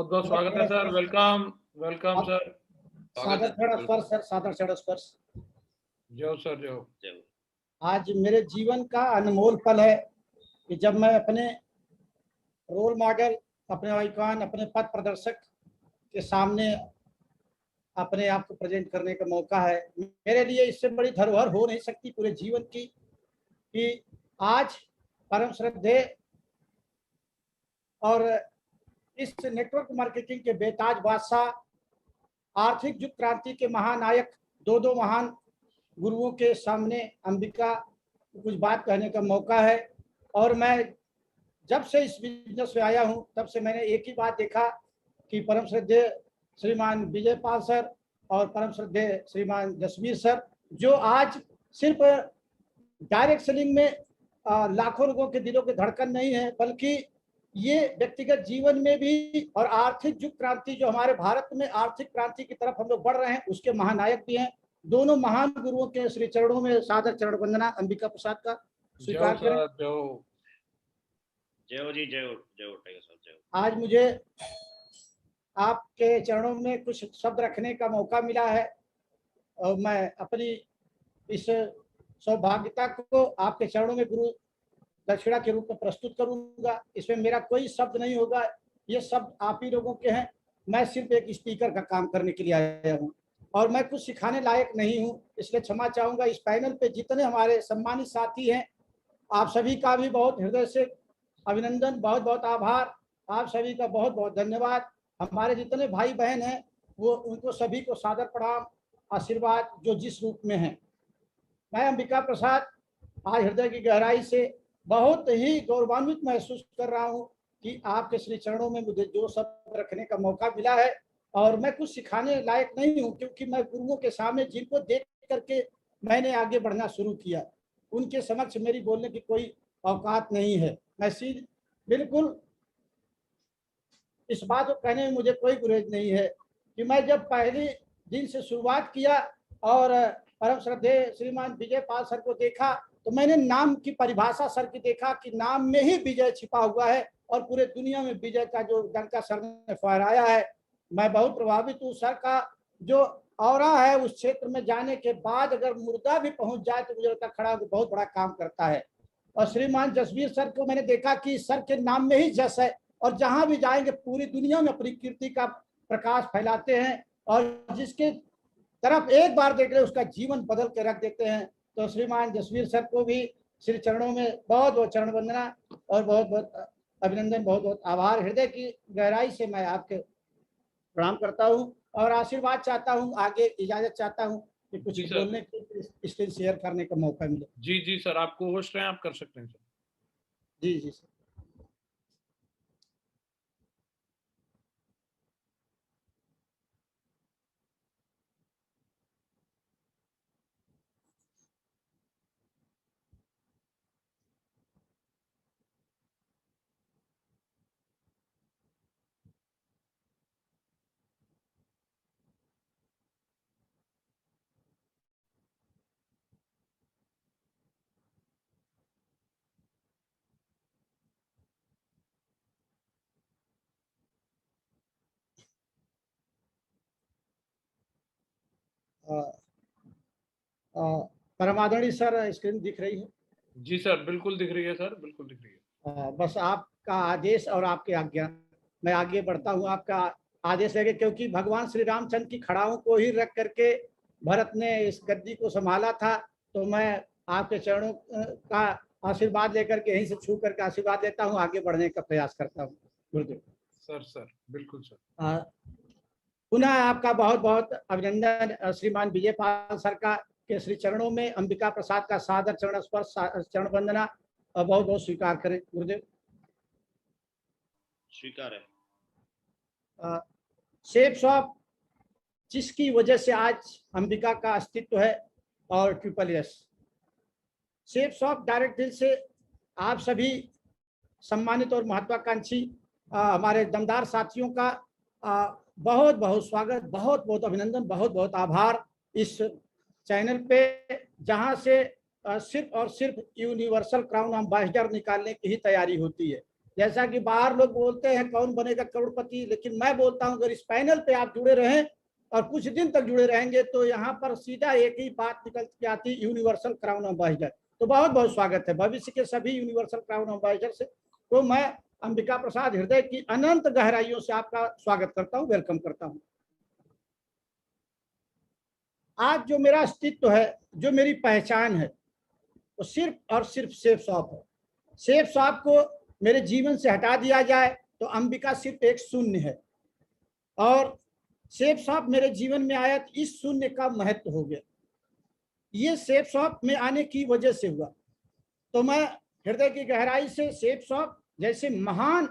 बहुत बहुत स्वागत है सर। Welcome welcome sir. सादर चरण स्पर्श सर, सादर चरण स्पर्श। जो सर जो आज मेरे जीवन का अनमोल पल है कि जब मैं अपने रोल मॉडल, अपने आइकॉन, अपने पथ प्रदर्शक के सामने अपने आप को प्रेजेंट करने का मौका है। मेरे लिए इससे बड़ी धरोहर हो नहीं सकती पूरे जीवन की कि आज परम श्रद्धेय और इस नेटवर्क मार्केटिंग के बेताज बादशाह, आर्थिक युग क्रांति के महानायक, दो महान गुरुओं के सामने अंबिका कुछ बात कहने का मौका है। और मैं जब से इस बिजनेस में आया हूं तब से मैंने एक ही बात देखा कि परम श्रद्धेय श्रीमान विजय पाल सर और परम श्रद्धेय श्रीमान जसवीर सर, जो आज सिर्फ डायरेक्ट सेलिंग में लाखों लोगों के दिलों के धड़कन नहीं है, बल्कि ये व्यक्तिगत जीवन में भी और आर्थिक युग क्रांति, जो हमारे भारत में आर्थिक क्रांति की तरफ हम लोग बढ़ रहे हैं, उसके महानायक भी हैं। दोनों महान गुरुओं के श्री चरणों में सादर चरण वंदना अंबिका प्रसाद का स्वीकार करें। जय जी, जय। आज मुझे आपके चरणों में कुछ शब्द रखने का मौका मिला है और मैं अपनी इस सौभाग्यता को आपके चरणों में गुरु दक्षिणा के रूप में प्रस्तुत करूंगा। इसमें मेरा कोई शब्द नहीं होगा, ये शब्द आप ही लोगों के हैं। मैं सिर्फ एक स्पीकर का काम करने के लिए आया हूं और मैं कुछ सिखाने लायक नहीं हूं, इसलिए क्षमा चाहूंगा। इस पैनल पे जितने हमारे सम्मानित साथी हैं, आप सभी का भी बहुत हृदय से अभिनंदन, बहुत बहुत आभार, आप सभी का बहुत बहुत धन्यवाद। हमारे जितने भाई बहन हैं वो उनको सभी को सादर प्रणाम, आशीर्वाद जो जिस रूप में है। मैं अंबिका प्रसाद आज हृदय की गहराई से बहुत ही गौरवान्वित महसूस कर रहा हूं कि आपके श्री चरणों में मुझे जो शब्द रखने का मौका मिला है। और मैं कुछ सिखाने लायक नहीं हूं, क्योंकि मैं गुरुओं के सामने जिनको देख करके मैंने आगे बढ़ना शुरू किया, उनके समक्ष मेरी बोलने की कोई औकात नहीं है। मैं बिल्कुल इस बात को कहने में मुझे कोई गुरेज नहीं है कि मैं जब पहले दिन से शुरुआत किया और परम श्रद्धेय श्रीमान विजय पाल सर को देखा तो मैंने नाम की परिभाषा सर की देखा कि नाम में ही विजय छिपा हुआ है और पूरे दुनिया में विजय का जो डंका सर ने फहराया है। मैं बहुत प्रभावित हूँ। सर का जो ऑरा है उस क्षेत्र में जाने के बाद अगर मुर्दा भी पहुंच जाए तो मुझे लगता खड़ा होकर बहुत बड़ा काम करता है। और श्रीमान जसवीर सर को मैंने देखा कि सर के नाम में ही जस है और जहां भी जाएंगे पूरी दुनिया में अपनी कीर्ति का प्रकाश फैलाते हैं और जिसके तरफ एक बार देख रहे उसका जीवन बदल के रख देते हैं। तो श्रीमान जसवीर सर को भी श्री चरणों में बहुत बहुत चरण वंदना और बहुत बहुत अभिनंदन, बहुत बहुत आभार। हृदय की गहराई से मैं आपके प्रणाम करता हूं और आशीर्वाद चाहता हूं, आगे इजाजत चाहता हूं कि कुछ बोलने की स्क्रीन शेयर करने का मौका मिले। जी जी सर, आपको होस्ट हैं, आप कर सकते हैं सर। जी जी सर। परमादरणीय सर, स्क्रीन दिख रही है? जी सर, बिल्कुल दिख रही है सर, बिल्कुल दिख रही है। बस आपका आदेश और आपकी आज्ञा, मैं आगे बढ़ता हूँ आपका आदेश लेके, क्योंकि भगवान श्री रामचंद्र की खड़ाओं को ही रख करके भरत ने इस गद्दी को संभाला था। तो मैं आपके चरणों का आशीर्वाद लेकर के यहीं से छू करके आशीर्वाद लेता हूँ, आगे बढ़ने का प्रयास करता हूँ। गुरुदेव सर। सर बिल्कुल सर। पुनः आपका बहुत बहुत अभिनंदन। श्रीमान विजय पाल सर का के श्री चरणों में अंबिका प्रसाद का सादर चरण स्पर्श, चरण वंदना और बहुत बहुत स्वीकार करें। गुरुदेव स्वीकार है। शेप शॉप जिसकी वजह से आज अंबिका का अस्तित्व है और triple S shape shop direct deal से आप सभी सम्मानित और महत्वाकांक्षी हमारे दमदार साथियों का बहुत बहुत स्वागत, बहुत बहुत अभिनंदन, बहुत बहुत आभार। इस चैनल पे जहां से सिर्फ और सिर्फ यूनिवर्सल क्राउन एम्बेसडर निकालने की ही तैयारी होती है। जैसा कि बाहर लोग बोलते हैं कौन बनेगा करोड़पति, लेकिन मैं बोलता हूं अगर इस पैनल पे आप जुड़े रहें और कुछ दिन तक जुड़े रहेंगे तो यहाँ पर सीधा एक ही बात निकल के आती, यूनिवर्सल क्राउन एम्बेसडर। तो बहुत बहुत स्वागत है भविष्य के सभी यूनिवर्सल क्राउन एम्बेसडर से। तो मैं अंबिका प्रसाद हृदय की अनंत गहराइयों से आपका स्वागत करता हूँ, वेलकम करता हूँ। आज जो मेरा अस्तित्व है, जो मेरी पहचान है, वो सिर्फ और सिर्फ सेफ शॉप है। सेफ शॉप को मेरे जीवन से हटा दिया जाए तो अंबिका सिर्फ एक शून्य है, और सेफ शॉप मेरे जीवन में आया तो इस शून्य का महत्व हो गया। ये सेफ शॉप में आने की वजह से हुआ। तो मैं हृदय की गहराई से सेफ शॉप जैसे महान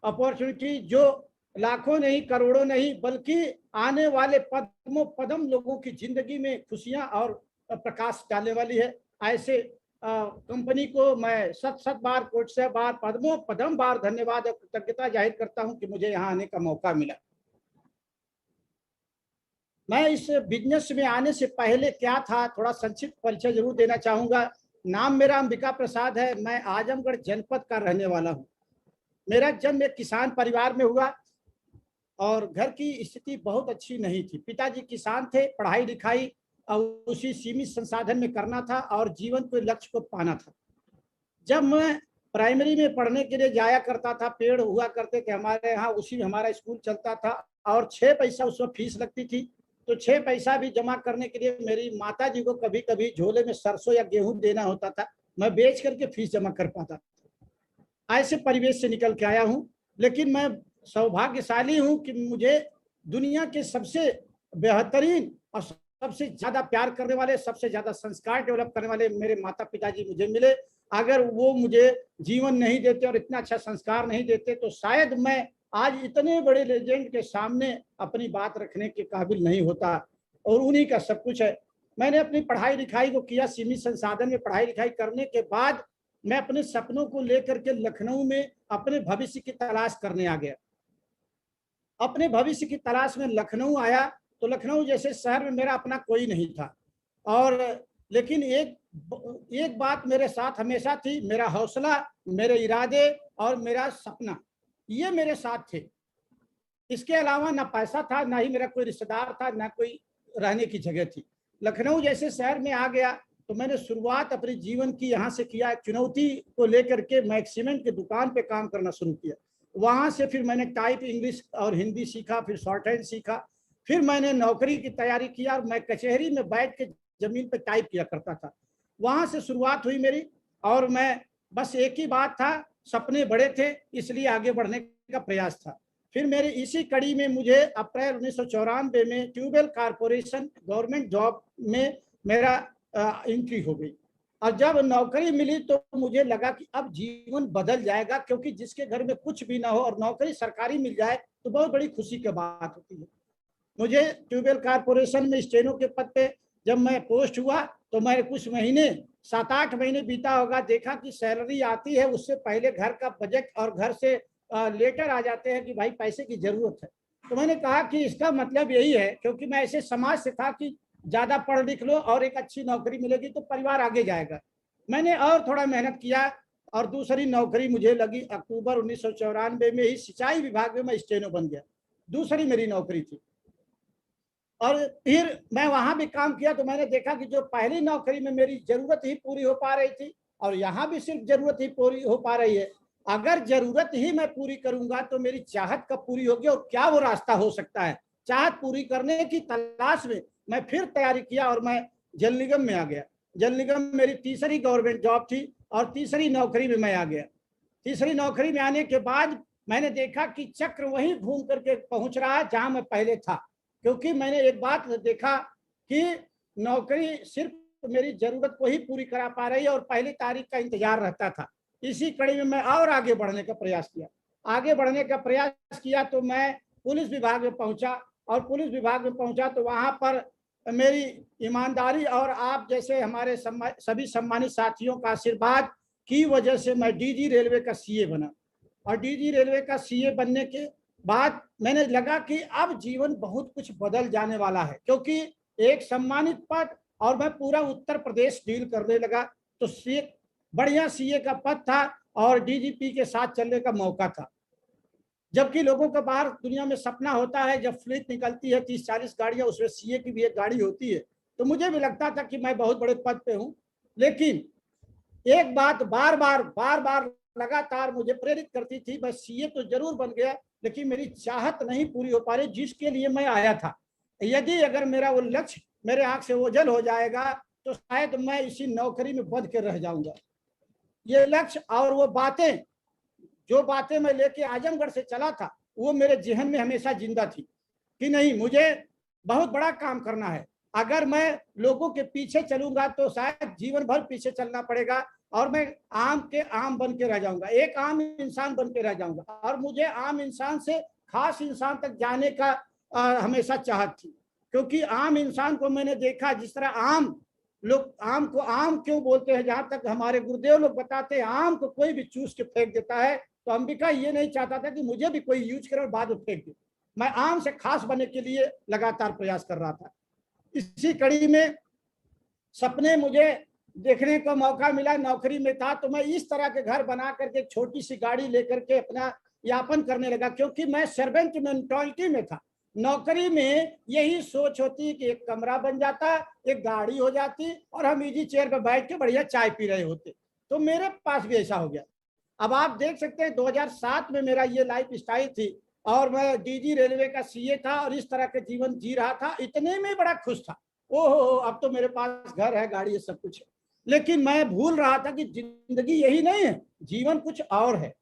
अपॉर्चुनिटी, जो लाखों नहीं करोड़ों नहीं बल्कि आने वाले पद्मों पदम लोगों की जिंदगी में खुशियां और प्रकाश डालने वाली है, ऐसे कंपनी को मैं सत बार कोट से बार पद्मों पदम बार धन्यवाद और कृतज्ञता जाहिर करता हूं कि मुझे यहाँ आने का मौका मिला। मैं इस बिजनेस में आने से पहले क्या था, थोड़ा संक्षिप्त परिचय जरूर देना चाहूंगा। नाम मेरा अंबिका प्रसाद है, मैं आजमगढ़ जनपद का रहने वाला हूँ। मेरा जन्म एक किसान परिवार में हुआ और घर की स्थिति बहुत अच्छी नहीं थी। पिताजी किसान थे, पढ़ाई लिखाई और उसी सीमित संसाधन में करना था और जीवन के लक्ष्य को पाना था। जब मैं प्राइमरी में पढ़ने के लिए जाया करता था, पेड़ हुआ करते थे हमारे यहाँ, उसी में हमारा स्कूल चलता था और 6 पैसा उस वक्त फीस लगती थी। तो 6 पैसा भी जमा करने के लिए मेरी माता जी को कभी कभी झोले में सरसों या गेहूं देना होता था, मैं बेच करके फीस जमा कर पाता था। ऐसे परिवेश से निकल के आया हूँ, लेकिन मैं सौभाग्यशाली हूँ कि मुझे दुनिया के सबसे बेहतरीन और सबसे ज्यादा प्यार करने वाले, सबसे ज्यादा संस्कार डेवलप करने वाले मेरे माता पिताजी मुझे मिले। अगर वो मुझे जीवन नहीं देते और इतना अच्छा संस्कार नहीं देते तो शायद मैं आज इतने बड़े लेजेंड के सामने अपनी बात रखने के काबिल नहीं होता, और उन्हीं का सब कुछ है। मैंने अपनी पढ़ाई लिखाई को किया, सीमित संसाधन में पढ़ाई लिखाई करने के बाद मैं अपने सपनों को लेकर के लखनऊ में अपने भविष्य की तलाश करने आ गया। अपने भविष्य की तलाश में लखनऊ आया तो लखनऊ जैसे शहर में मेरा अपना कोई नहीं था, और लेकिन एक बात मेरे साथ हमेशा थी, मेरा हौसला, मेरे इरादे और मेरा सपना, ये मेरे साथ थे। इसके अलावा ना पैसा था, ना ही मेरा कोई रिश्तेदार था, ना कोई रहने की जगह थी। लखनऊ जैसे शहर में आ गया तो मैंने शुरुआत अपने जीवन की यहाँ से किया। चुनौती को लेकर के मैं एक सीमेंट की दुकान पे काम करना शुरू किया। वहाँ से फिर मैंने टाइप इंग्लिश और हिंदी सीखा, फिर शॉर्ट हैंड सीखा, फिर मैंने नौकरी की तैयारी किया और मैं कचहरी में बैठ के जमीन पे टाइप किया करता था। वहाँ से शुरुआत हुई मेरी, और मैं बस एक ही बात था, सपने बड़े थे इसलिए आगे बढ़ने का प्रयास था। फिर मेरे इसी कड़ी में मुझे अप्रैल 1994 में ट्यूबवेल कारपोरेशन गवर्नमेंट जॉब में मेरा एंट्री हो गई, और जब नौकरी मिली तो मुझे लगा कि अब जीवन बदल जाएगा, क्योंकि जिसके घर में कुछ भी ना हो और नौकरी सरकारी मिल जाए तो बहुत बड़ी खुशी की बात होती है। मुझे ट्यूबवेल कारपोरेशन में स्टेनो के पद पे जब मैं पोस्ट हुआ तो मैं कुछ महीने 7-8 महीने बीता होगा, देखा कि सैलरी आती है उससे पहले घर का बजट और घर से लेटर आ जाते हैं कि भाई पैसे की जरूरत है। तो मैंने कहा कि इसका मतलब यही है, क्योंकि मैं ऐसे समाज से था कि ज्यादा पढ़ लिख लो और एक अच्छी नौकरी मिलेगी तो परिवार आगे जाएगा। मैंने और थोड़ा मेहनत किया और दूसरी नौकरी मुझे लगी अक्टूबर 1994 में ही सिंचाई विभाग में मैं स्टेनो बन गया। दूसरी मेरी नौकरी थी, और फिर मैं वहां भी काम किया तो मैंने देखा कि जो पहली नौकरी में मेरी जरूरत ही पूरी हो पा रही थी और यहाँ भी सिर्फ जरूरत ही पूरी हो पा रही है। अगर जरूरत ही मैं पूरी करूंगा तो मेरी चाहत कब पूरी होगी, और क्या वो रास्ता हो सकता है। चाहत पूरी करने की तलाश में मैं फिर तैयारी किया और मैं जल निगम में आ गया। जल निगम मेरी तीसरी गवर्नमेंट जॉब थी और तीसरी नौकरी में मैं आ गया। तीसरी नौकरी में आने के बाद मैंने देखा कि चक्र वहीं घूम करके पहुंच रहा है जहां मैं पहले था, क्योंकि मैंने एक बात देखा कि नौकरी सिर्फ मेरी जरूरत को ही पूरी करा पा रही है और पहली तारीख का इंतजार रहता था। इसी कड़ी में मैं और आगे बढ़ने का प्रयास किया। आगे बढ़ने का प्रयास किया तो मैं पुलिस विभाग में पहुंचा, और पुलिस विभाग में पहुंचा तो वहां पर मेरी ईमानदारी और आप जैसे हमारे सभी सम्मानित साथियों का आशीर्वाद की वजह से मैं डीजी रेलवे का सीए बना। और डीजी रेलवे का सीए बनने के बाद मैंने लगा कि अब जीवन बहुत कुछ बदल जाने वाला है, क्योंकि एक सम्मानित पद और मैं पूरा उत्तर प्रदेश डील करने लगा। तो सीए बढ़िया सीए का पद था, और डीजीपी के साथ चलने का मौका था। जबकि लोगों का बाहर दुनिया में सपना होता है, जब फ्लीट निकलती है 30-40 गाड़ियां, उसमें सीए की भी एक गाड़ी होती है, तो मुझे भी लगता था कि मैं बहुत बड़े पद पे हूं। लेकिन एक बात बार बार लगातार मुझे प्रेरित करती थी, मैं सीए तो जरूर बन गया, लेकिन मेरी चाहत नहीं पूरी हो पा रही जिसके लिए मैं आया था। यदि अगर मेरा वो लक्ष्य मेरे आंख से ओझल हो जाएगा तो शायद मैं इसी नौकरी में बंध के रह जाऊंगा। ये लक्ष्य और वो बातें, जो बातें मैं लेके आजमगढ़ से चला था, वो मेरे जहन में हमेशा जिंदा थी कि नहीं, मुझे बहुत बड़ा काम करना है। अगर मैं लोगों के पीछे चलूंगा तो शायद जीवन भर पीछे चलना पड़ेगा और मैं आम के आम बन के रह जाऊंगा, एक आम इंसान बन के रह जाऊंगा। और मुझे आम इंसान से खास इंसान तक जाने का हमेशा चाहत थी, क्योंकि आम इंसान को मैंने देखा, जिस तरह आम लोग आम को आम क्यों बोलते हैं, जहां तक हमारे गुरुदेव लोग बताते हैं आम को कोई भी चूस के फेंक देता है, तो अंबिका ये नहीं चाहता था कि मुझे भी कोई यूज करे और बाद में फेंक दे। मैं आम से खास बनने के लिए लगातार प्रयास कर रहा था। इसी कड़ी में सपने मुझे देखने का मौका मिला। नौकरी में था तो मैं इस तरह के घर बना करके छोटी सी गाड़ी लेकर के अपना यापन करने लगा, क्योंकि मैं सर्वेंट मेंटालिटी में था। नौकरी में यही सोच होती कि एक कमरा बन जाता, एक गाड़ी हो जाती और हम इजी चेयर पर बैठ के बढ़िया चाय पी रहे होते। तो मेरे पास भी ऐसा हो गया। अब आप देख सकते हैं 2007 में मेरा ये लाइफ स्टाइल थी और मैं डीजी रेलवे का सीए था और इस तरह के जीवन जी रहा था। इतने में बड़ा खुश था, ओहो अब तो मेरे पास घर है, गाड़ी है, सब कुछ है। लेकिन मैं भूल रहा था कि जिंदगी यही नहीं है, जीवन कुछ और है।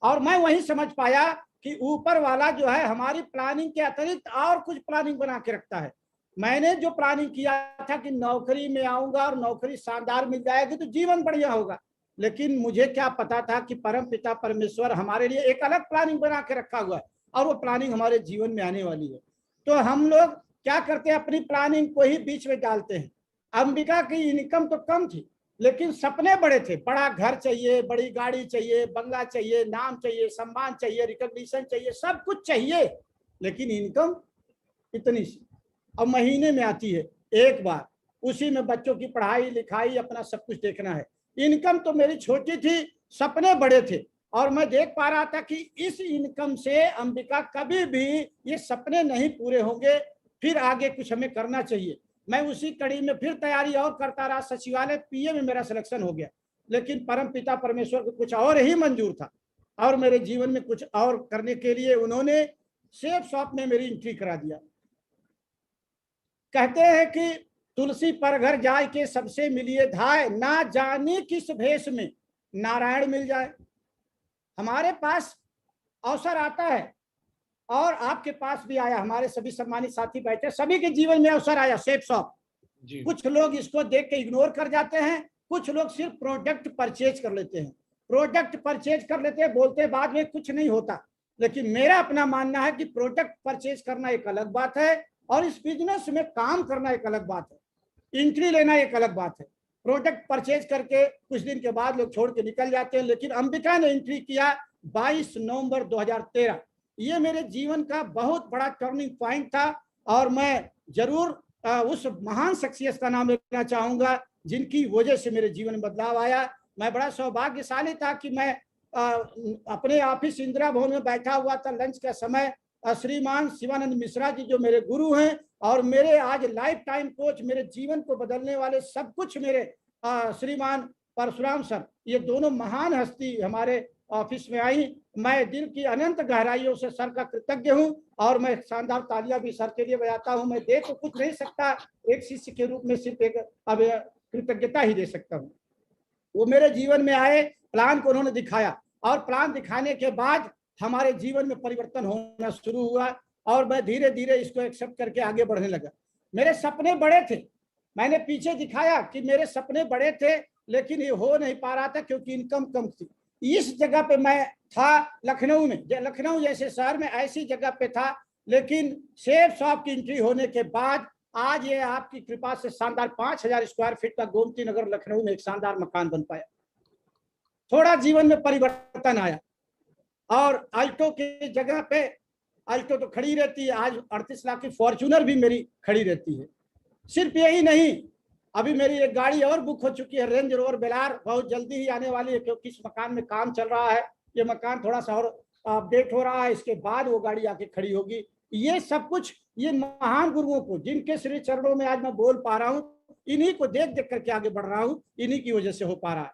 और मैं वही समझ पाया कि ऊपर वाला जो है हमारी प्लानिंग के अतिरिक्त और कुछ प्लानिंग बना के रखता है। मैंने जो प्लानिंग किया था कि नौकरी में आऊंगा और नौकरी शानदार मिल जाएगी तो जीवन बढ़िया होगा, लेकिन मुझे क्या पता था कि परम पिता परमेश्वर हमारे लिए एक अलग प्लानिंग बना के रखा हुआ है और वो प्लानिंग हमारे जीवन में आने वाली है। तो हम लोग क्या करते हैं, अपनी प्लानिंग को ही बीच में डालते हैं। अंबिका की इनकम तो कम थी, लेकिन सपने बड़े थे। बड़ा घर चाहिए, बड़ी गाड़ी चाहिए, बंगला चाहिए, नाम चाहिए, सम्मान चाहिए, रिकॉग्निशन चाहिए, सब कुछ चाहिए, लेकिन इनकम इतनी सी। अब महीने में आती है एक बार, उसी में बच्चों की पढ़ाई लिखाई अपना सब कुछ देखना है। इनकम तो मेरी छोटी थी, सपने बड़े थे और मैं देख पा रहा था कि इस इनकम से अंबिका कभी भी ये सपने नहीं पूरे होंगे, फिर आगे कुछ हमें करना चाहिए। मैं उसी कड़ी में फिर तैयारी और करता रहा। सचिवालय पीए में मेरा सिलेक्शन हो गया, लेकिन परम पिता परमेश्वर को कुछ और ही मंजूर था और मेरे जीवन में कुछ और करने के लिए उन्होंने सेफ शॉप में मेरी एंट्री करा दिया। कहते हैं कि तुलसी पर घर जाए के सबसे मिलिए धाय, ना जाने किस भेष में नारायण मिल जाए। हमारे पास अवसर आता है और आपके पास भी आया, हमारे सभी सम्मानित साथी बैठे, सभी के जीवन में अवसर आया सेफ शॉप। कुछ लोग इसको देख के इग्नोर कर जाते हैं, कुछ लोग सिर्फ प्रोडक्ट परचेज कर लेते हैं। प्रोडक्ट परचेज कर लेते हैं, बोलते हैं बाद में कुछ नहीं होता। लेकिन मेरा अपना मानना है कि प्रोडक्ट परचेज करना एक अलग बात है और इस बिजनेस में काम करना एक अलग बात है, एंट्री लेना एक अलग बात है। प्रोडक्ट परचेज करके कुछ दिन के बाद लोग छोड़ के निकल जाते हैं, लेकिन अंबिका ने एंट्री किया 22 नवंबर 2013। ये मेरे जीवन का बहुत बड़ा टर्निंग पॉइंट था और मैं जरूर उस महान शख्सियत का नाम लेना चाहूंगा जिनकी वजह से मेरे जीवन में बदलाव आया। मैं बड़ा सौभाग्यशाली था कि मैं अपने ऑफिस इंदिरा भवन में बैठा हुआ था, लंच का समय, श्रीमान शिवानंद मिश्रा जी जो मेरे गुरु हैं और मेरे आज लाइफ टाइम कोच, मेरे जीवन को बदलने वाले सब कुछ मेरे श्रीमान परशुराम सर, ये दोनों महान हस्ती हमारे ऑफिस में आई। मैं दिल की अनंत गहराइयों से सर का कृतज्ञ हूं और मैं शानदार तालियां भी सर के लिए बजाता हूं। मैं दे तो कुछ नहीं सकता, एक शिष्य के रूप में सिर्फ एक अब कृतज्ञता ही दे सकता हूं। वो मेरे जीवन में आए, प्लान को उन्होंने दिखाया और प्लान दिखाने के बाद हमारे जीवन में परिवर्तन होना शुरू हुआ और मैं धीरे धीरे इसको एक्सेप्ट करके आगे बढ़ने लगा। मेरे सपने बड़े थे, मैंने पीछे दिखाया कि मेरे सपने बड़े थे, लेकिन ये हो नहीं पा रहा था क्योंकि इनकम कम थी। इस जगह पे मैं था लखनऊ में, लखनऊ जैसे शहर में ऐसी जगह पे था, लेकिन सेफ शॉप की एंट्री होने के बाद आज ये आपकी कृपा से शानदार 5000 स्क्वायर फीट का गोमती नगर लखनऊ में एक शानदार मकान बन पाया। थोड़ा जीवन में परिवर्तन आया और अल्टो की जगह पे, अल्टो तो खड़ी रहती है, आज 38 लाख की फॉर्च्यूनर भी मेरी खड़ी रहती है। सिर्फ यही नहीं, अभी मेरी एक गाड़ी और बुक हो चुकी है, रेंज रोवर बेलार, बहुत जल्दी ही आने वाली है, क्योंकि इस मकान में काम चल रहा है। ये मकान थोड़ा सा और अपडेट हो रहा है, इसके बाद वो गाड़ी आके खड़ी होगी। ये सब कुछ ये महान गुरुओं को, जिनके श्री चरणों में आज मैं बोल पा रहा हूँ, इन्हीं को देख देख करके आगे बढ़ रहा हूँ, इन्हीं की वजह से हो पा रहा है।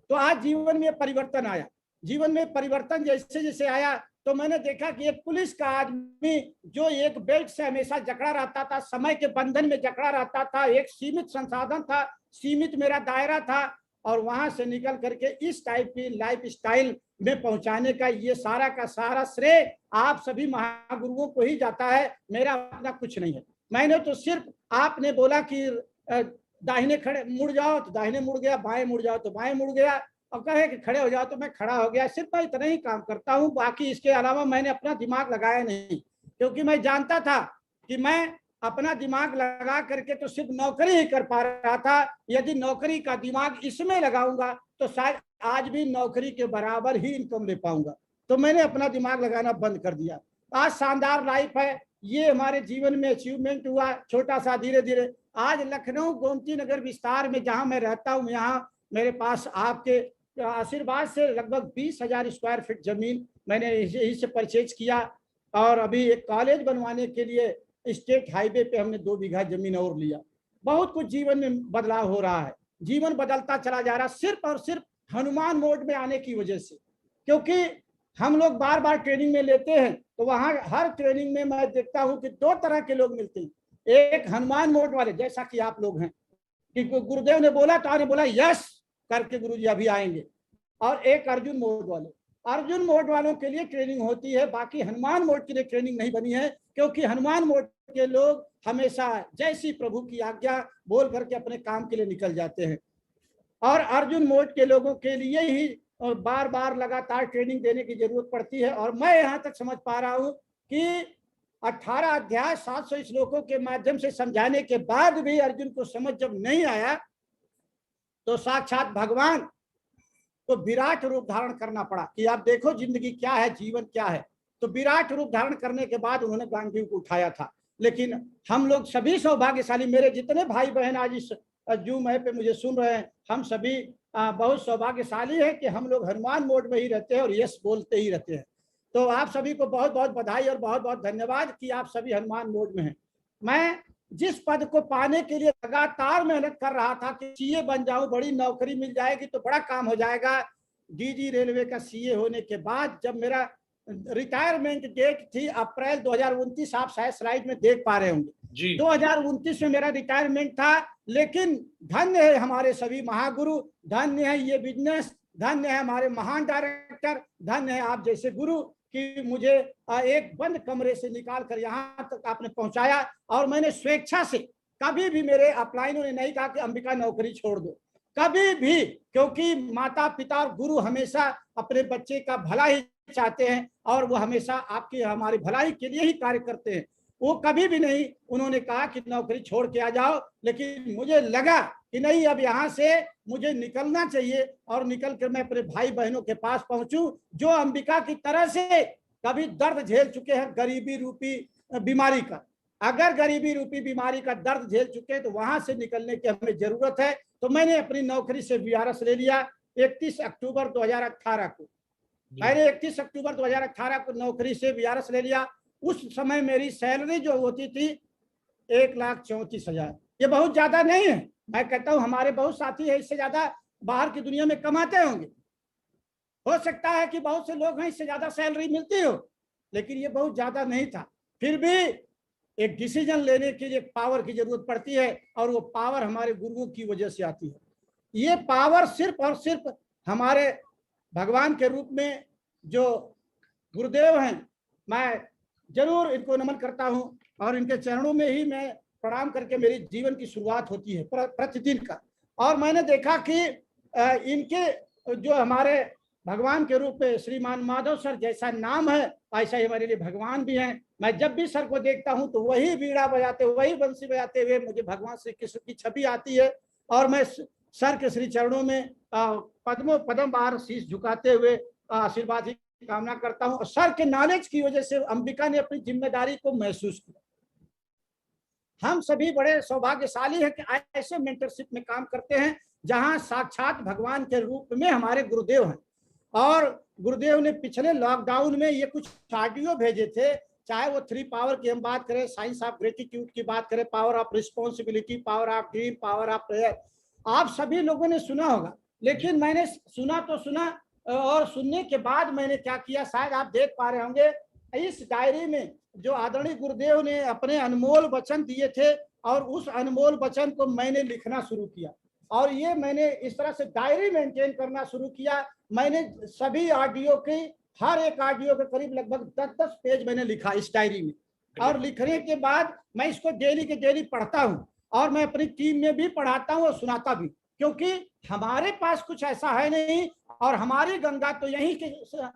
तो आज जीवन में परिवर्तन आया। जीवन में परिवर्तन जैसे जैसे आया तो मैंने देखा कि एक पुलिस का आदमी जो एक बेल्ट से हमेशा जकड़ा रहता था, समय के बंधन में जकड़ा रहता था, एक सीमित संसाधन था, सीमित मेरा दायरा था, और वहां से निकल करके इस टाइप की लाइफ स्टाइल में पहुंचाने का ये सारा का सारा श्रेय आप सभी महागुरुओं को ही जाता है, मेरा अपना कुछ नहीं है। मैंने तो सिर्फ, आपने बोला कि दाहिने खड़े मुड़ जाओ तो दाहिने मुड़ गया, बाएं मुड़ जाओ तो बाएं मुड़ गया, और कहे कि खड़े हो जाओ तो मैं खड़ा हो गया। सिर्फ मैं इतना ही काम करता हूँ, बाकी इसके अलावा मैंने अपना दिमाग लगाया नहीं, क्योंकि मैं जानता था कि मैं अपना दिमाग लगा करके तो सिर्फ नौकरी ही कर पा रहा था। यदि नौकरी का दिमाग इसमें लगाऊंगा तो शायद आज भी नौकरी के बराबर ही इनकम ले पाऊंगा। तो मैंने अपना दिमाग लगाना बंद कर दिया। आज शानदार लाइफ है, ये हमारे जीवन में अचीवमेंट हुआ, छोटा सा धीरे धीरे। आज लखनऊ गोमती नगर विस्तार में जहां मैं रहता हूं, यहाँ मेरे पास आपके आशीर्वाद से लगभग 20,000 स्क्वायर फीट जमीन मैंने यही से परचेज किया, और अभी एक कॉलेज बनवाने के लिए स्टेट हाईवे पे हमने 2 बीघा जमीन और लिया। बहुत कुछ जीवन में बदलाव हो रहा है, जीवन बदलता चला जा रहा, सिर्फ और सिर्फ हनुमान मोड में आने की वजह से। क्योंकि हम लोग बार बार ट्रेनिंग में लेते हैं, तो वहां हर ट्रेनिंग में मैं देखता हूं कि 2 तरह के लोग मिलते हैं। एक हनुमान मोड वाले, जैसा कि आप लोग हैं, कि गुरुदेव ने बोला तो आपने बोला यस करके गुरुजी अभी आएंगे, और एक अर्जुन मोड वाले। अर्जुन मोड वालों के लिए ट्रेनिंग होती है, बाकी हनुमान मोड के लिए ट्रेनिंग नहीं बनी है, क्योंकि हनुमान मोड के लोग हमेशा जैसी प्रभु की आज्ञा बोल करके अपने काम के लिए निकल जाते हैं, और अर्जुन मोड के लोगों के लिए ही बार बार लगातार ट्रेनिंग देने की जरूरत पड़ती है। और मैं यहाँ तक समझ पा रहा हूँ कि 18 अध्याय 700 श्लोकों के माध्यम से समझाने के बाद भी अर्जुन को समझ जब नहीं आया, तो साक्षात भगवान को विराट रूप धारण करना पड़ा कि आप देखो जिंदगी क्या है, जीवन क्या है। तो विराट रूप धारण करने के बाद उन्होंने गांधी को उठाया था। लेकिन हम लोग सभी सौभाग्यशाली, मेरे जितने भाई बहन आज इस जूम ऐप पे मुझे सुन रहे हैं, हम सभी बहुत सौभाग्यशाली है कि हम लोग हनुमान मोड में ही रहते हैं और यस बोलते ही रहते हैं। तो आप सभी को बहुत बहुत बधाई और बहुत बहुत धन्यवाद कि आप सभी हनुमान मोड में हैं। मैं जिस पद को पाने के लिए लगातार मेहनत कर रहा था कि सीए बन जाऊं, बड़ी नौकरी मिल जाएगी तो बड़ा काम हो जाएगा। डीजी रेलवे का सीए होने के बाद जब मेरा रिटायरमेंट डेट थी अप्रैल 2029, आप शायद स्लाइड में देख पा रहे होंगे, 2029 में मेरा रिटायरमेंट था। लेकिन धन्य है हमारे सभी महागुरु, धन्य है ये बिजनेस, धन्य है हमारे महान डायरेक्टर, धन्य है आप जैसे गुरु कि मुझे एक बंद कमरे से निकाल कर यहाँ तक आपने पहुंचाया। और मैंने स्वेच्छा से, कभी भी मेरे अपलाइनों ने नहीं कहा कि अंबिका नौकरी छोड़ दो, कभी भी, क्योंकि माता पिता और गुरु हमेशा अपने बच्चे का भला ही चाहते हैं और वो हमेशा आपकी हमारी भलाई के लिए ही कार्य करते हैं। वो कभी भी नहीं उन्होंने कहा कि नौकरी छोड़ के आ जाओ। लेकिन मुझे लगा कि नहीं, अब यहाँ से मुझे निकलना चाहिए और निकल कर मैं अपने भाई बहनों के पास पहुंचूं जो अंबिका की तरह से कभी दर्द झेल चुके हैं गरीबी रूपी बीमारी का। अगर गरीबी रूपी बीमारी का दर्द झेल चुके हैं तो वहां से निकलने की हमें जरूरत है। तो मैंने अपनी नौकरी से वीआरएस ले लिया 31 अक्टूबर 2018 को। मैंने 31 अक्टूबर 2018 को नौकरी से वीआरएस ले लिया। उस समय मेरी सैलरी जो होती थी 1,34,000। ये बहुत ज्यादा नहीं है, मैं कहता हूं हमारे बहुत साथी है इससे ज्यादा बाहर की दुनिया में कमाते होंगे, हो सकता है कि बहुत से लोग हैं इससे ज्यादा सैलरी मिलती हो, लेकिन ये बहुत ज्यादा नहीं था। फिर भी एक डिसीजन लेने के लिए पावर की जरूरत पड़ती है और वो पावर हमारे गुरुओं की वजह से आती है। ये पावर सिर्फ और सिर्फ हमारे भगवान के रूप में जो गुरुदेव हैं, मैं जरूर इनको नमन करता हूं और इनके चरणों में ही मैं प्रणाम करके मेरी जीवन की शुरुआत होती है प्रतिदिन का। और मैंने देखा कि इनके जो हमारे भगवान के रूप में श्रीमान माधव सर जैसा नाम है, ऐसा ही हमारे लिए भगवान भी हैं। मैं जब भी सर को देखता हूं तो वही बीड़ा बजाते, वही बंसी बजाते हुए मुझे भगवान श्री कृष्ण की छवि आती है और मैं सर के श्री चरणों में पद्म बार शीश झुकाते हुए आशीर्वाद की कामना करता हूं। और सर के नॉलेज की वजह से अंबिका ने अपनी जिम्मेदारी को महसूस किया। हम सभी बड़े सौभाग्यशाली हैं कि ऐसे मेंटरशिप में काम करते हैं जहां साक्षात भगवान के रूप में हमारे गुरुदेव हैं। और गुरुदेव ने पिछले लॉकडाउन में ये कुछ ऑडियो भेजे थे, चाहे वो 3 पावर की हम बात करें, साइंस ऑफ ग्रेटिट्यूड की बात करें, power of responsibility, power of dream, power of prayer, आप सभी लोगों ने सुना होगा। लेकिन मैंने सुना तो सुना, और सुनने के बाद मैंने क्या किया, शायद आप देख पा रहे होंगे इस डायरी में जो आदरणीय गुरुदेव ने अपने अनमोल वचन दिए थे, और उस अनमोल वचन को मैंने लिखना शुरू किया। और ये मैंने इस तरह से डायरी मेंटेन करना शुरू किया। मैंने सभी ऑडियो की, हर एक ऑडियो के करीब लगभग 10-10 पेज मैंने लिखा इस डायरी में। और लिखने के बाद मैं इसको डेली के डेली पढ़ता हूँ, और मैं अपनी टीम में भी पढ़ाता हूँ और सुनाता भी, क्योंकि हमारे पास कुछ ऐसा है नहीं, और हमारी गंगा तो यहीं के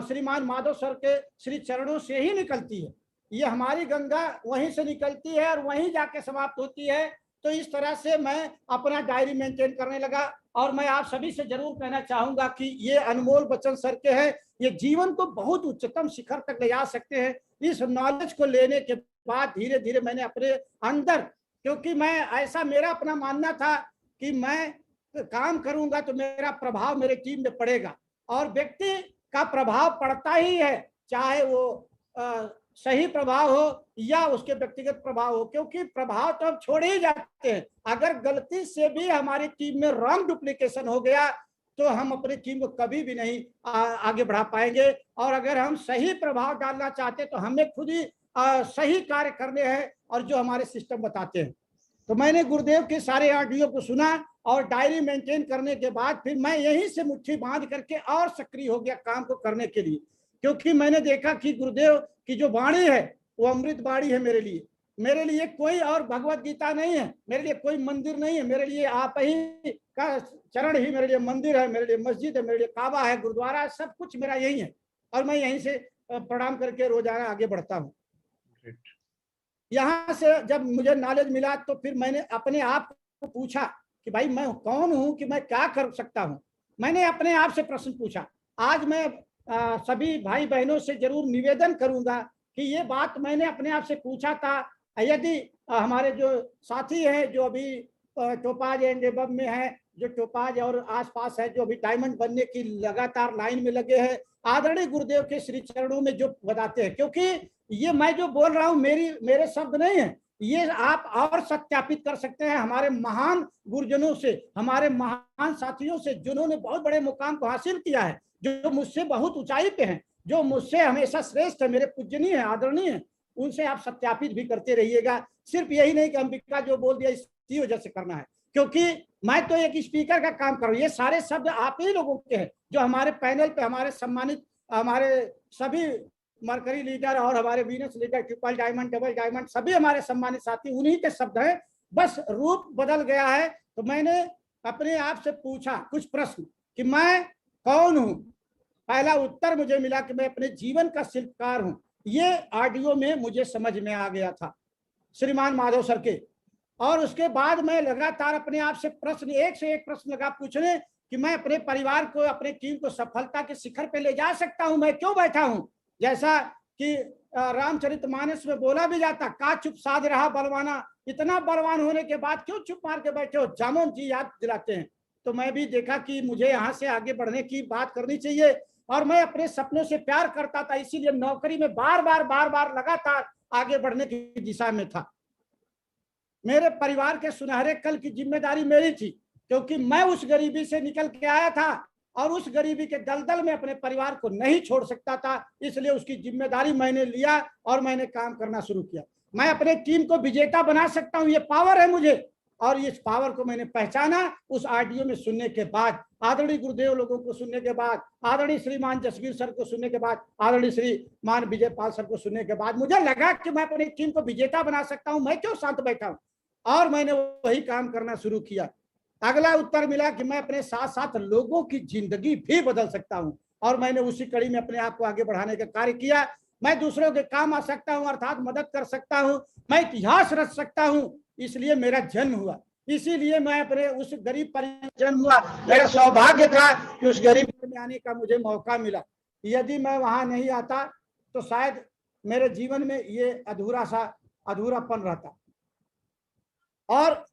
श्रीमान माधव सर के श्री चरणों से ही निकलती है। ये हमारी गंगा वहीं से निकलती है और वहीं जाके समाप्त होती है। तो इस तरह से मैं अपना डायरी मेंटेन करने लगा। और मैं आप सभी से जरूर कहना चाहूंगा कि ये अनमोल वचन सर के हैं, ये जीवन को बहुत उच्चतम शिखर तक ले जा सकते हैं। इस नॉलेज को लेने के बाद धीरे धीरे मैंने अपने अंदर, क्योंकि मैं ऐसा, मेरा अपना मानना था कि मैं काम करूंगा तो मेरा प्रभाव मेरे टीम में पड़ेगा, और व्यक्ति का प्रभाव पड़ता ही है, चाहे वो सही प्रभाव हो या उसके व्यक्तिगत प्रभाव हो, क्योंकि प्रभाव तो हम छोड़ ही जाते हैं। अगर गलती से भी हमारी टीम में रॉन्ग डुप्लीकेशन हो गया तो हम अपनी टीम को कभी भी नहीं आगे बढ़ा पाएंगे। और अगर हम सही प्रभाव डालना चाहते तो हमें खुद ही सही कार्य करने हैं, और जो हमारे सिस्टम बताते हैं। तो मैंने गुरुदेव के सारे ऑडियो को सुना, और डायरी मेंटेन करने के बाद फिर मैं यहीं से मुट्ठी बांध करके और सक्रिय हो गया काम को करने के लिए, क्योंकि मैंने देखा कि गुरुदेव की जो वाणी है वो अमृत वाणी है मेरे लिए। मेरे लिए कोई और भगवत गीता नहीं है, मेरे लिए कोई मंदिर नहीं है, मेरे लिए आप ही का चरण ही मेरे लिए मंदिर है, मेरे लिए मस्जिद है, मेरे लिए काबा है, गुरुद्वारा है, सब कुछ मेरा यही है। और मैं यहीं से प्रणाम करके रोजाना आगे बढ़ता हूँ। यहाँ से जब मुझे नॉलेज मिला तो फिर मैंने अपने आप को पूछा कि भाई मैं कौन हूँ कि मैं क्या कर सकता हूँ। मैंने अपने आप से प्रश्न पूछा। आज मैं सभी भाई बहनों से जरूर निवेदन करूंगा कि ये बात मैंने अपने आप से पूछा था। यदि हमारे जो साथी हैं जो अभी टोपाज एंड एबव में है, जो टोपाज और आसपास है, जो अभी डायमंड बनने की लगातार लाइन में लगे हैं, आदरणीय गुरुदेव के श्री चरणों में जो बताते हैं, क्योंकि ये मैं जो बोल रहा हूँ मेरे शब्द नहीं है, ये आप और सत्यापित कर सकते हैं हमारे महान गुरुजनों से, हमारे महान साथियों से, जिन्होंने बहुत बड़े मुकाम को हासिल किया है, जो मुझसे बहुत ऊंचाई पे हैं, जो मुझसे हमेशा श्रेष्ठ है, मेरे पूजनीय है, आदरणीय है, उनसे आप सत्यापित भी करते रहिएगा। सिर्फ यही नहीं कि अंबिका जो बोल दिया इसी वजह से करना है, क्योंकि मैं तो एक स्पीकर का काम कर रहा हूँ। ये सारे शब्द आप ही लोगों के हैं जो हमारे पैनल पे हमारे सम्मानित, हमारे सभी मरकरी लीडर और हमारे Venus leader, triple diamond, double diamond, सभी हमारे सम्मानित साथी, उन्हीं के शब्द हैं, बस रूप बदल गया है। तो मैंने अपने आप से पूछा कुछ प्रश्न कि मैं कौन हूं। पहला उत्तर मुझे मिला कि मैं अपने जीवन का शिल्पकार हूं। ये ऑडियो में मुझे समझ में आ गया था श्रीमान माधव सर के। और उसके बाद मैं लगातार अपने आप से प्रश्न, एक से एक प्रश्न लगा पूछने कि मैं अपने परिवार को, अपने टीम को सफलता के शिखर पे ले जा सकता हूं, मैं क्यों बैठा हूं। जैसा कि रामचरितमानस में बोला भी जाता, का चुप साध रहा बलवाना, इतना बलवान होने के बाद क्यों चुप मार के बैठे हो, जामुन जी याद दिलाते हैं। तो मैं भी देखा कि मुझे यहाँ से आगे बढ़ने की बात करनी चाहिए, और मैं अपने सपनों से प्यार करता था, इसीलिए नौकरी में बार बार लगातार आगे बढ़ने की दिशा में था। मेरे परिवार के सुनहरे कल की जिम्मेदारी मेरी थी, क्योंकि मैं उस गरीबी से निकल के आया था और उस गरीबी के दलदल में अपने परिवार को नहीं छोड़ सकता था, इसलिए उसकी जिम्मेदारी मैंने लिया और मैंने काम करना शुरू किया। मैं अपने टीम को विजेता बना सकता हूं, ये पावर है मुझे, और इस पावर को मैंने पहचाना उस ऑडियो में सुनने के बाद, आदरणीय गुरुदेव लोगों को सुनने के बाद, आदरणीय श्रीमान जसवीर सर को सुनने के बाद, आदरणीय श्रीमान विजय पाल सर को सुनने के बाद मुझे लगा कि मैं अपनी टीम को विजेता बना सकता हूं, मैं क्यों शांत बैठा हूं, और मैंने वही काम करना शुरू किया। अगला उत्तर मिला कि मैं अपने साथ साथ लोगों की जिंदगी भी बदल सकता हूं, और मैंने उसी कड़ी में अपने आप को आगे बढ़ाने का कार्य किया। मैं दूसरों के काम आ सकता हूं, अर्थात मदद कर सकता हूं, मैं इतिहास रच सकता हूं, इसलिए मेरा जन्म हुआ, इसीलिए मैं अपने उस गरीब परिवार में जन्म हुआ। मेरा सौभाग्य था कि उस गरीब में आने का मुझे मौका मिला। यदि मैं वहां नहीं आता तो शायद मेरे जीवन में ये अधूरापन रहता। और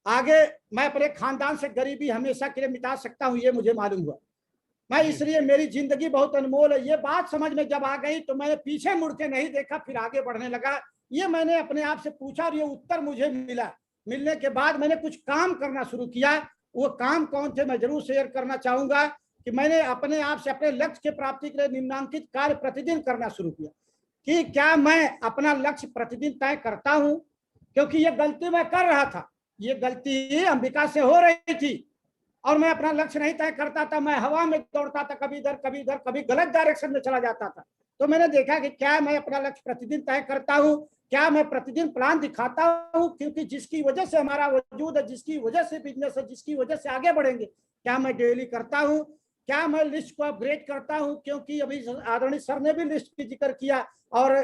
आगे मैं अपने खानदान से गरीबी हमेशा के लिए मिटा सकता हूं, ये मुझे मालूम हुआ। मैं इसलिए मेरी जिंदगी बहुत अनमोल है, ये बात समझ में जब आ गई तो मैंने पीछे मुड़ के नहीं देखा, फिर आगे बढ़ने लगा। ये मैंने अपने आप से पूछा और ये उत्तर मुझे मिला। मिलने के बाद मैंने कुछ काम करना शुरू किया। वो काम कौन थे मैं जरूर शेयर करना चाहूंगा कि मैंने अपने आप से अपने लक्ष्य की प्राप्ति के लिए निम्नांकित कार्य प्रतिदिन करना शुरू किया कि क्या मैं अपना लक्ष्य प्रतिदिन तय करता हूं, क्योंकि ये गलती मैं कर रहा था, ये गलती अंबिका से हो रही थी और मैं अपना लक्ष्य नहीं तय करता था। मैं हवा में दौड़ता था, कभी इधर कभी इधर, कभी गलत डायरेक्शन में चला जाता था। तो मैंने देखा कि क्या मैं अपना लक्ष्य प्रतिदिन तय करता हूं, क्या मैं प्रतिदिन प्लान दिखाता हूं, क्योंकि जिसकी वजह से हमारा वजूद है, जिसकी वजह से बिजनेस है, जिसकी वजह से आगे बढ़ेंगे, क्या मैं डेली करता हूं, क्या मैं लिस्ट को अपग्रेड करता हूं, क्योंकि अभी आदरणीय सर ने भी लिस्ट की जिक्र किया और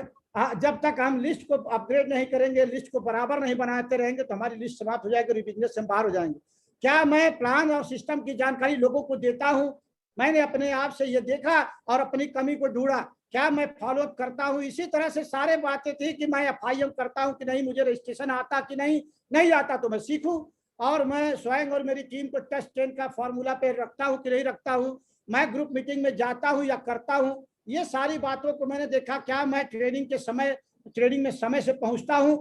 जब तक हम लिस्ट को अपग्रेड नहीं करेंगे, लिस्ट को बराबर नहीं बनाते रहेंगे तो हमारी लिस्ट समाप्त हो जाएगी और बिजनेस से हम बाहर हो जाएंगे। क्या मैं प्लान और सिस्टम की जानकारी लोगों को देता हूं, मैंने अपने आप से ये देखा और अपनी कमी को ढूंढा, क्या मैं फॉलो अप करता हूं। इसी तरह से सारे बातें थी कि मैं FIM करता हूं कि नहीं, मुझे रजिस्ट्रेशन आता कि नहीं आता तो मैं सीखूं, और मैं स्वयं और मेरी टीम को टेस्ट 10 का फॉर्मूला पे रखता हूं कि नहीं रखता हूं, मैं ग्रुप मीटिंग में जाता हूं या करता हूं। ये सारी बातों को मैंने देखा। क्या मैं ट्रेनिंग में समय से पहुंचता हूं,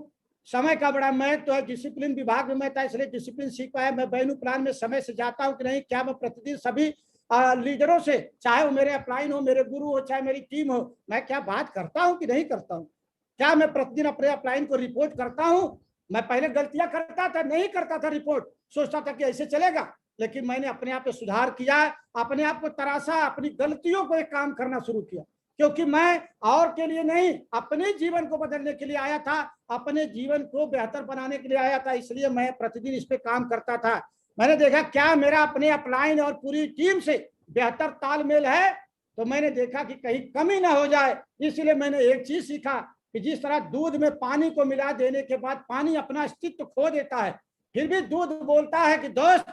समय का बड़ा महत्व है। डिसिप्लिन विभाग में मैं था इसलिए डिसिप्लिन सीख पाया। मैं वेन्यू प्लान में समय से जाता हूं कि नहीं, क्या मैं प्रतिदिन सभी लीडरों से, चाहे वो मेरे अपलाइन हो, मेरे गुरु हो, चाहे मेरी टीम हो, मैं क्या बात करता हूं कि नहीं करता हूं। क्या मैं प्रतिदिन अपने अपलाइन को रिपोर्ट करता हूं। मैं पहले गलतियां करता था, नहीं करता था रिपोर्ट, सोचता था कि ऐसे चलेगा, लेकिन मैंने अपने आप पे सुधार किया, अपने आप को तराशा, अपनी गलतियों को एक काम करना शुरू किया, क्योंकि मैं और के लिए नहीं, अपने जीवन को बदलने के लिए आया था, अपने जीवन को बेहतर बनाने के लिए आया था। इसलिए मैं प्रतिदिन इस पे काम करता था। मैंने देखा क्या मेरा अपने अपलाइन और पूरी टीम से बेहतर तालमेल है, तो मैंने देखा कि कहीं कमी ना हो जाए। इसलिए मैंने एक चीज सीखा कि जिस तरह दूध में पानी को मिला देने के बाद पानी अपना अस्तित्व खो देता है, फिर भी दूध बोलता है कि दोस्त,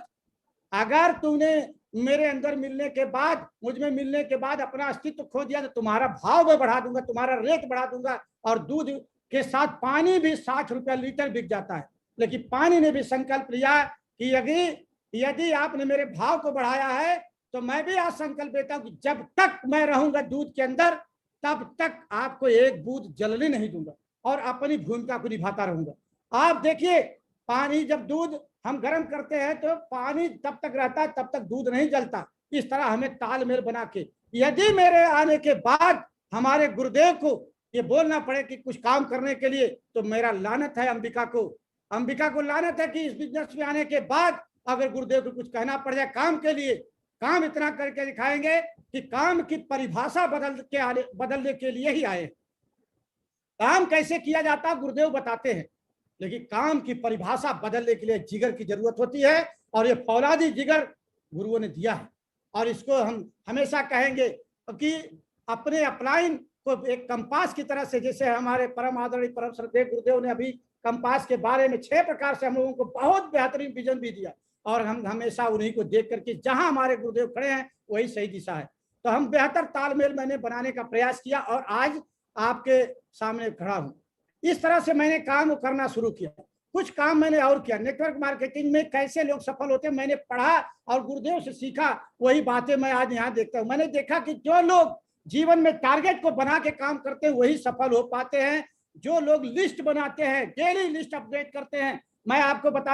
अगर तूने मेरे अंदर मिलने के बाद, मुझ में मिलने के बाद अपना अस्तित्व खो दिया तो तुम्हारा भाव मैं बढ़ा दूंगा, तुम्हारा रेट बढ़ा दूंगा। और दूध के साथ पानी भी 60 रुपया लीटर बिक जाता है, लेकिन पानी ने भी संकल्प लिया कि यदि आपने मेरे भाव को बढ़ाया है तो मैं भी आज संकल्प लेता हूं कि जब तक मैं रहूंगा दूध के अंदर, तब तक आपको एक बूंद जलने नहीं दूंगा और अपनी भूमिका को निभाता रहूंगा। आप देखिए, पानी जब दूध हम गर्म करते हैं तो पानी तब तक रहता है, तब तक दूध नहीं जलता। इस तरह हमें तालमेल बना के, यदि मेरे आने के बाद हमारे गुरुदेव को ये बोलना पड़े कि कुछ काम करने के लिए, तो मेरा लानत है अंबिका को लानत है कि इस बिजनेस में आने के बाद अगर गुरुदेव को कुछ कहना पड़ जाए काम के लिए, काम इतना करके दिखाएंगे कि काम की परिभाषा बदलने के लिए ही आए। काम कैसे किया जाता है गुरुदेव बताते हैं, लेकिन काम की परिभाषा बदलने के लिए जिगर की जरूरत होती है, और ये फौलादी जिगर गुरुओं ने दिया है। और इसको हम हमेशा कहेंगे कि अपने अपलाइन को एक कंपास की तरह से, जैसे हमारे परम आदरणीय परम श्रद्धेय गुरुदेव ने अभी कंपास के बारे में 6 प्रकार से हम लोगों को बहुत बेहतरीन विजन भी दिया, और हम हमेशा उन्हीं को देख करके, जहां हमारे गुरुदेव खड़े हैं वही सही दिशा है। तो हम बेहतर तालमेल मैंने बनाने का प्रयास किया और आज आपके सामने खड़ा हूं। इस तरह से मैंने काम करना शुरू किया। कुछ काम मैंने और किया। नेटवर्क मार्केटिंग में कैसे लोग सफल होते हैं मैंने पढ़ा और गुरुदेव से सीखा, वही बातें मैं आज यहाँ देखता हूँ। मैंने देखा कि जो लोग जीवन में टारगेट को बना के काम करते हैं वही सफल हो पाते हैं। जो लोग लिस्ट बनाते हैं, डेली लिस्ट अपडेट करते हैं, मैं आपको बताना